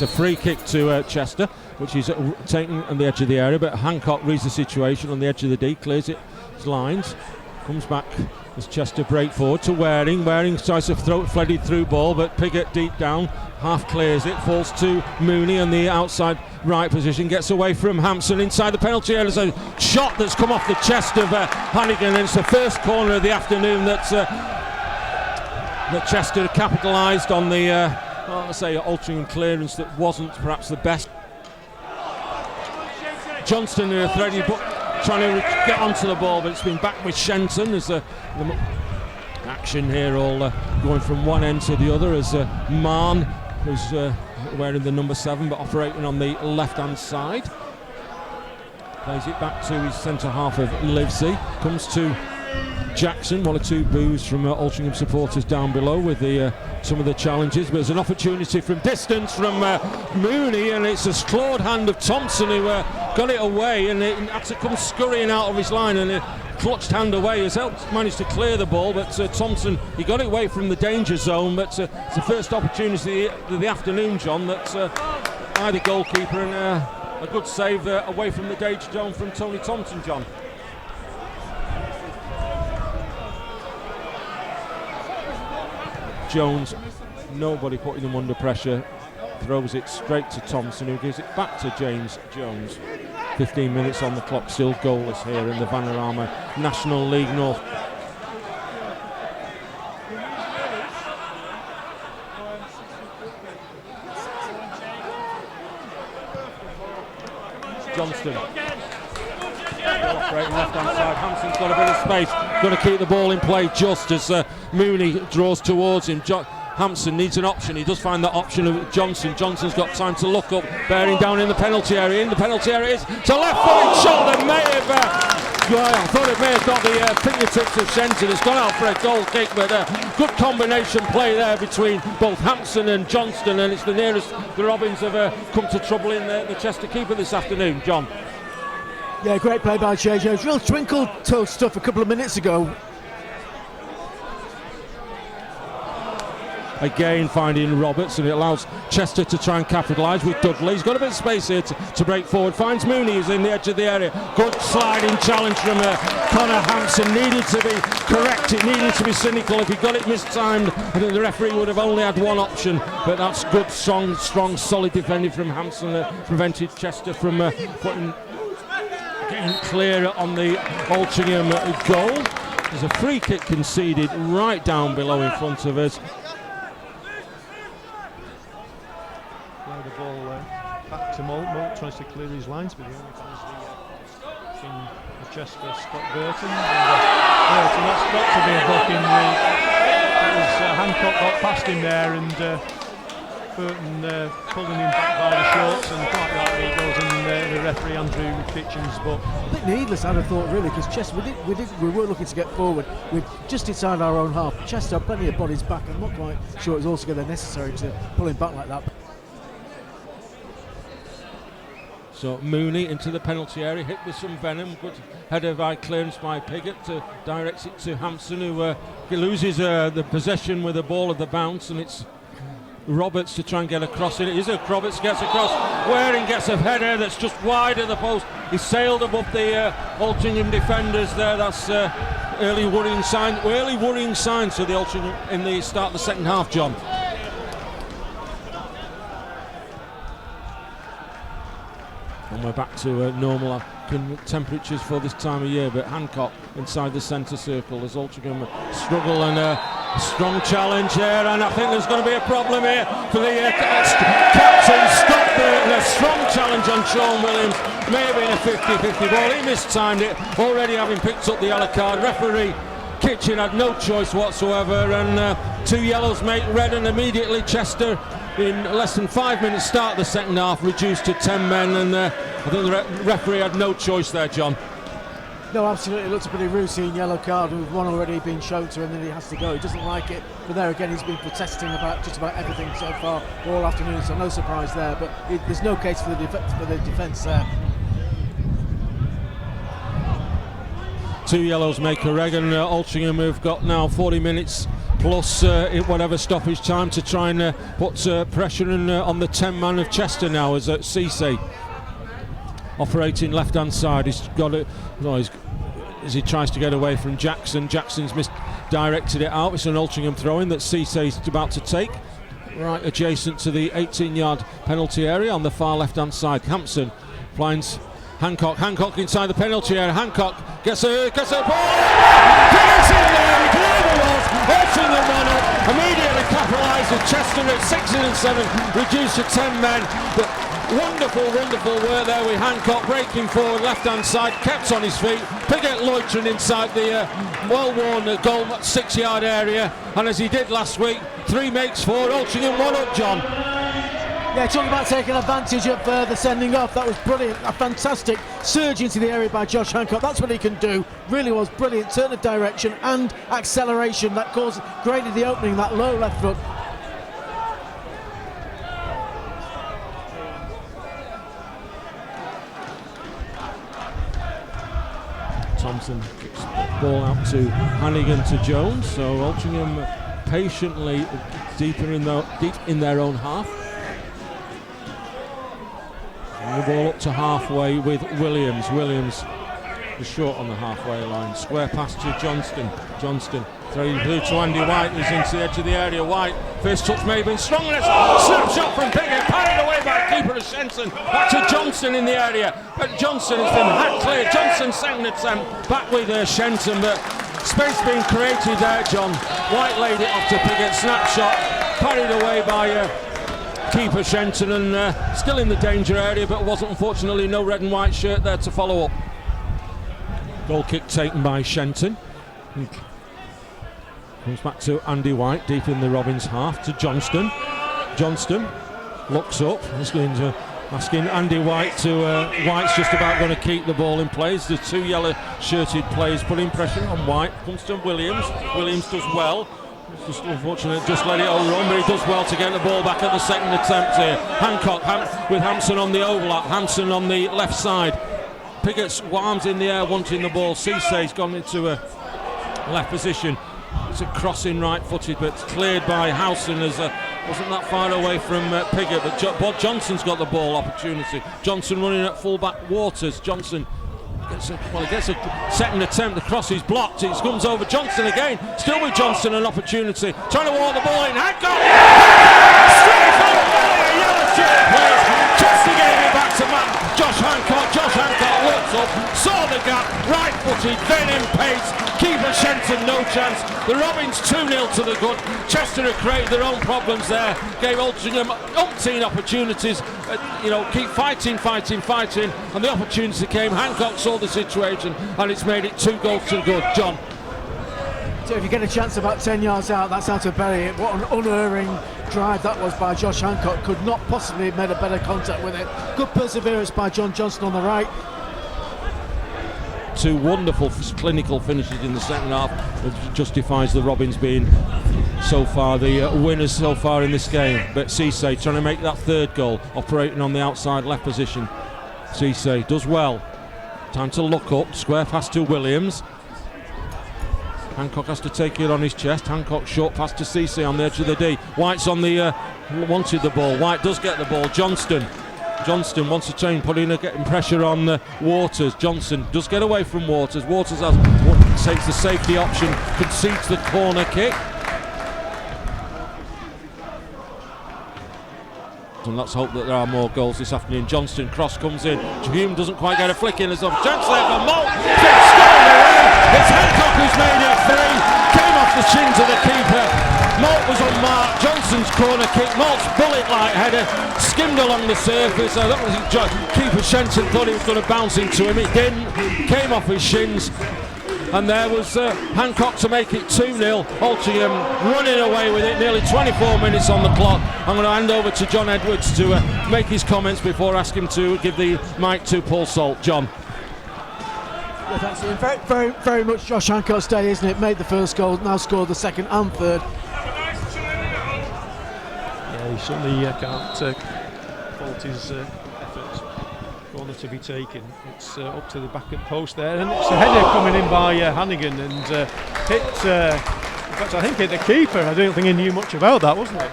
It's a free kick to Chester, which is taken on the edge of the area, but Hancock reads the situation on the edge of the D, clears it, his lines, comes back as Chester break forward to Waring. Waring tries to throw it, threaded through ball, but Piggott deep down, half clears it, falls to Mooney on the outside right position, gets away from Hampson inside the penalty area. There's a shot that's come off the chest of Hannigan, and it's the first corner of the afternoon that Chester capitalised on the Altrincham clearance that wasn't perhaps the best. Johnston threaded, trying to get onto the ball, but it's been back with Shenton as the action here all going from one end to the other as Mann, who's wearing the number 7 but operating on the left hand side, plays it back to his centre half of Livesey, comes to Jackson. One or two boos from Altrincham supporters down below with some of the challenges, but there's an opportunity from distance from Mooney, and it's a clawed hand of Thompson who got it away, and it had to come scurrying out of his line, and a clutched hand away has helped manage to clear the ball, but Thompson, he got it away from the danger zone, but it's the first opportunity of the afternoon, John, that either goalkeeper and a good save away from the danger zone from Tony Thompson, John. Jones, nobody putting him under pressure, throws it straight to Thompson, who gives it back to James Jones. 15 minutes on the clock, still goalless here in the Vanarama National League North. Johnston operating left hand side. Hampson's got a bit of space, going to keep the ball in play just as Mooney draws towards him. Hampson needs an option. He does find that option of Johnson. Johnson's got time to look up, bearing down in the penalty area. In the penalty area is it's a left-footed shot that may have I thought it may have got the fingertips of Shenton. It's gone out for a goal kick, but good combination play there between both Hampson and Johnston, and it's the nearest the Robins have come to trouble in the Chester keeper this afternoon. John. Yeah, great play by JJ. It was real twinkle toe stuff a couple of minutes ago. Again finding Roberts, and it allows Chester to try and capitalise with Dudley. He's got a bit of space here to break forward. Finds Mooney, who's in the edge of the area. Good sliding challenge from Connor Hampson. Needed to be correct, it needed to be cynical. If he got it mistimed, I think the referee would have only had one option, but that's good, strong, solid defending from Hampson that prevented Chester from getting clear on the Altrincham goal. There's a free kick conceded right down below in front of us. The ball back to Moult. Moult tries to clear his lines, but he only finds the Chester Scott Burton. Burton, that's got to be a booking. Hancock got past him there, and Burton pulling him back by the shorts, and quite rightly he goes in the referee Andrew Kitchens' book. A bit needless, I'd have thought, really, because Chester, we were looking to get forward. We're just inside our own half. Chester had plenty of bodies back. I'm not quite sure it was altogether necessary to pull him back like that. So Mooney into the penalty area, hit with some venom. Good header by clearance by Piggott to directs it to Hampson, who loses the possession with the ball of the bounce, and it's Roberts to try and get across it. It is Roberts gets across. Waring gets a header that's just wide of the post. He sailed above the Altrincham defenders there. That's early worrying sign. Early worrying signs for the Altrincham in the start of the second half, John. And we're back to normal temperatures for this time of year, but Hancock inside the centre circle as Altrincham struggle, and a strong challenge there, and I think there's going to be a problem here for the captain Scott Burton. A strong challenge on Sean Williams, may have been a 50-50 ball. He mistimed it, already having picked up the yellow card. Referee Kitchen had no choice whatsoever, and 2 yellows make red, and immediately Chester, in less than 5 minutes start the second half, reduced to 10 men, and I think the referee had no choice there, John. No, absolutely. It looks a pretty routine yellow card with one already being shown to him, and then he has to go. He doesn't like it, but there again he's been protesting about just about everything so far all afternoon, so no surprise there, but there's no case for the defence there. 2 yellows make a red, and Altrincham have got now 40 minutes plus whatever stoppage time to try and put pressure on the 10-man of Chester now, as Cisse operating left-hand side. He's got it. No, as he tries to get away from Jackson. Jackson's misdirected it out. It's an Altrincham throw-in that Cisse's about to take, right adjacent to the 18-yard penalty area on the far left-hand side. Hampson finds Hancock. Hancock inside the penalty area. Hancock gets a ball. Gets in there. He clearly was. Altrincham one up. Immediately capitalises. Chester at 16 and 7, reduced to 10 men. But wonderful work there with Hancock breaking forward left-hand side, kept on his feet. Piggott loitering inside the well-worn goal 6-yard area, and as he did last week, 3 makes 4. Altrincham 1 up, John. Yeah, talking about taking advantage of the sending off. That was brilliant. A fantastic surge into the area by Josh Hancock. That's what he can do. Really was brilliant. Turn of direction and acceleration that created the opening, that low left foot. Thompson kicks the ball out to Hannigan to Jones. So Altrincham patiently deep in their own half. And the ball up to halfway with Williams. Williams is short on the halfway line. Square pass to Johnston. Johnston throwing through to Andy White, who's into the edge of the area. White, first touch may have been strong, and a snapshot from Piggott, parried away by keeper of Shenson. Back to Johnson in the area, but Johnson has been hacked clear. Johnson second attempt, back with Shenson, but space being created there, John. White laid it off to Piggott, snapshot, parried away by keeper Shenson, and still in the danger area, but wasn't, unfortunately, no red and white shirt there to follow up. Goal kick taken by Shenton. Comes back to Andy White, deep in the Robins half, to Johnston. Johnston looks up, he's going to asking Andy White to, White's just about going to keep the ball in play. The 2 yellow shirted players putting pressure on White. Comes to Williams. Williams does well. It's just unfortunate, just let it all run, but he does well to get the ball back at the second attempt here. Hancock with Hampson on the overlap, Hampson on the left side. Piggott's arms in the air wanting the ball. Cisse's gone into a left position. It's a crossing right-footed, but it's cleared by Howson, as wasn't that far away from Piggott, but Bob Johnson's got the ball opportunity. Johnson running at full-back. Waters. Johnson gets a second attempt. The cross is blocked. It comes over Johnson again. Still with Johnson, an opportunity. Trying to walk the ball in. Hancock! Straight from the belly, yellow shirt players. Chester gave it back to Josh Hancock. Josh Hancock looks up, saw the gap, right-footed, then in pace. Keeper Shenton, no chance. The Robins 2-0 to the good. Chester have created their own problems there. Gave Altrincham umpteen opportunities. Keep fighting. And the opportunity came. Hancock saw the situation, and it's made it 2 goals to the good. John. So if you get a chance about 10 yards out, that's how to bury it. What an unerring drive that was by Josh Hancock. Could not possibly have made a better contact with it. Good perseverance by John Johnston on the right. 2 wonderful clinical finishes in the second half, which justifies the Robins being so far the winners so far in this game. But Cisse trying to make that 3rd goal, operating on the outside left position. Cisse does well. Time to look up. Square pass to Williams. Hancock has to take it on his chest. Hancock short pass to Cisse on the edge of the D. White's on the wanted the ball. White does get the ball. Johnston wants to change, getting pressure on Waters. Johnson does get away from Waters. Waters takes the safety option, concedes the corner kick. And let's hope that there are more goals this afternoon. Johnston cross comes in. Hume doesn't quite get a flick in. There's a chance there for Malt. It's Hancock who's made it 3. Came off the shins of the keeper. Malt was unmarked. Johnson's corner kick. Malt's bullet-like header skimmed along the surface. That was keeper Shenton thought it was going to bounce into him. It didn't. Came off his shins. And there was Hancock to make it 2-0. Altrincham running away with it, nearly 24 minutes on the clock. I'm going to hand over to John Edwards to make his comments before I ask him to give the mic to Paul Salt. John. Yeah, thanks, Ian. Very, very, very much Josh Hancock's day, isn't it? Made the 1st goal, now scored the 2nd and 3rd. Yeah, he certainly can't fault his efforts. Corner to be taken. It's up to the back at post there, and it's a header coming in by Hannigan, and hit In fact, I think the keeper, I don't think he knew much about that, wasn't he?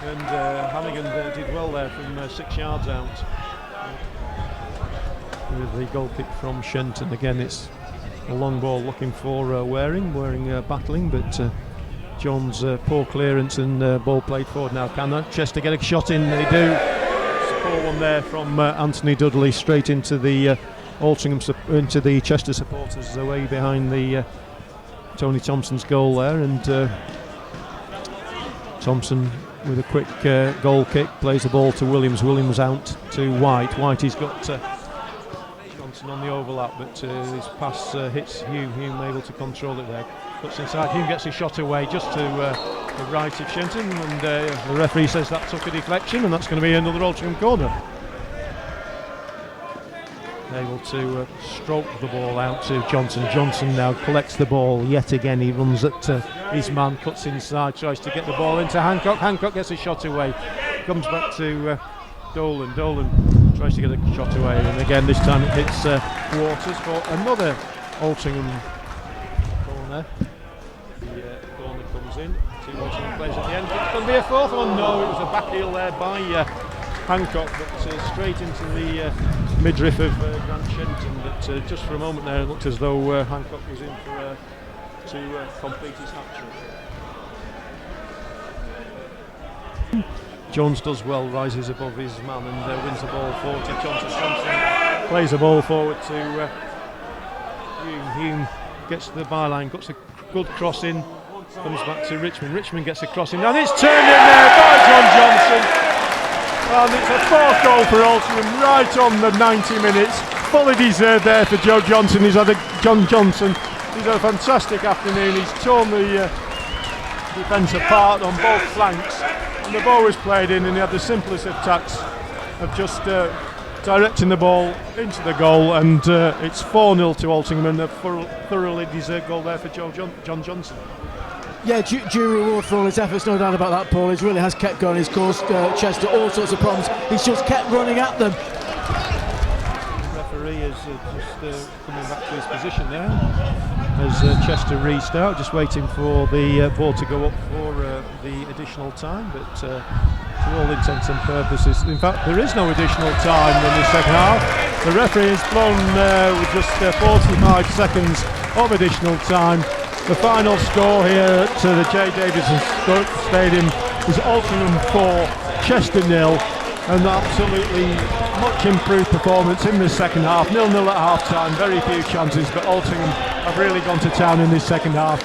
And Hannigan did well there from 6 yards out. With the goal kick from Shenton. Again, it's a long ball looking for Waring battling, but John's poor clearance and ball played forward now. Can Chester get a shot in? They do. It's a poor one there from Anthony Dudley straight into the into the Chester supporters, away behind the Tony Thompson's goal there, and Thompson with a quick goal kick plays the ball to Williams. Williams out to White. Whitey's got Johnson on the overlap, but his pass hits Hume. Hume able to control it there. Cuts inside. Hume gets his shot away just to the right of Shenton, and the referee says that took a deflection, and that's going to be another Altrincham corner. Able to stroke the ball out to Johnson. Johnson now collects the ball yet again. He runs at his man, cuts inside, tries to get the ball into Hancock. Hancock gets a shot away. Comes back to Dolan. Dolan tries to get a shot away, and again this time it hits Waters for another Altrincham corner. The corner comes in. 2 Altrincham players at the end. It's going to be a fourth one. No, it was a back heel there by Hancock, but straight into the midriff of Grant Shenton. But just for a moment there, it looked as though Hancock was in for to complete his hat-trick. Jones does well, rises above his man, and wins the ball forward to Johnson. Johnson plays the ball forward to Hume. Hume gets to the byline, gets a good cross in, comes back to Richmond. Richmond gets a cross in, and it's turned in there by John Johnson. And it's a 4th goal for Altrincham right on the 90 minutes. Fully deserved there for Joe Johnson. John Johnson. He's had a fantastic afternoon. He's torn the defence apart on both flanks. And the ball was played in, and he had the simplest of tacks of just directing the ball into the goal. And it's 4-0 to Altrincham, and a thoroughly deserved goal there for John Johnson. Yeah, due reward for all his efforts, no doubt about that, Paul. He really has kept going. He's caused Chester all sorts of problems. He's just kept running at them. The referee is just coming back to his position there as Chester restart, just waiting for the ball to go up for the additional time. But to all intents and purposes, in fact, there is no additional time in the second half. The referee has blown with just 45 seconds of additional time. The final score here at the J. Davison Stadium is Altrincham 4, Chester 0, and absolutely much improved performance in the second half. 0-0 at half time, very few chances, but Altrincham have really gone to town in this second half.